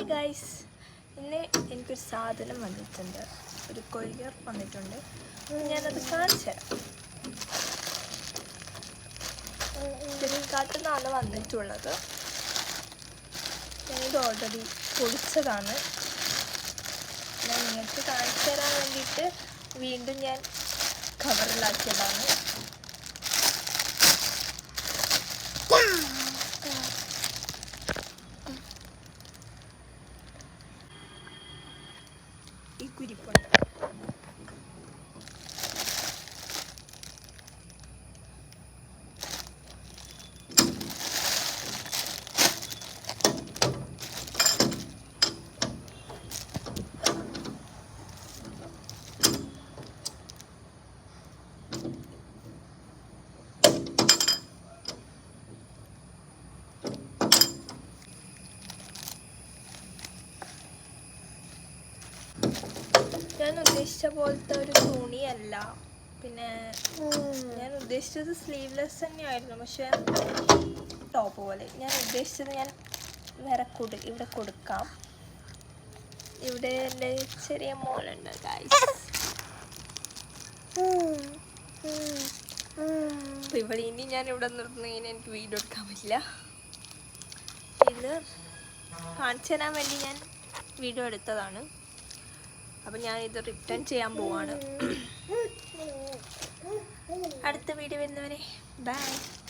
Hi guys, ഇന്ന് എനിക്കൊരു സാധനം വന്നിട്ടുണ്ട്, ഒരു കൊറിയർ വന്നിട്ടുണ്ട്. ഞാനത് കാണിച്ചു തരാം. ഫ്ലിപ്കാർട്ടിൽ നിന്നാണ് വന്നിട്ടുള്ളത്. ഞാനിത് ഓൾറെഡി പൊളിച്ചതാണ്. ഞാൻ നിങ്ങൾക്ക് കാണിച്ചു തരാൻ വേണ്ടിയിട്ട് വീണ്ടും ഞാൻ കവറിലാക്കിയതാണ്. ഈ കുരിപ്പുണ്ട്. ഞാൻ ഉദ്ദേശിച്ച പോലത്തെ ഒരു തുണിയല്ല. പിന്നെ ഞാൻ ഉദ്ദേശിച്ചത് സ്ലീവ്ലെസ് തന്നെയായിരുന്നു, പക്ഷെ ടോപ്പ് പോലെ. ഞാൻ ഉദ്ദേശിച്ചത് ഞാൻ വേറെ ഇവിടെ കൊടുക്കാം. ഇവിടെ എൻ്റെ ചെറിയ മോളുണ്ട് ഗൈസ്. അപ്പോൾ ഇവിടെ ഇനി ഞാൻ ഇവിടെ നിർത്തുന്നതിന് എനിക്ക് വീഡിയോ എടുക്കാൻ പറ്റില്ല. ഇത് കാണിച്ചു തരാൻ വേണ്ടി ഞാൻ വീഡിയോ എടുത്തതാണ്. അപ്പം ഞാനിത് റിട്ടേൺ ചെയ്യാൻ പോവാണ്. അടുത്ത വീഡിയോ വരുന്നവരെ ബൈ.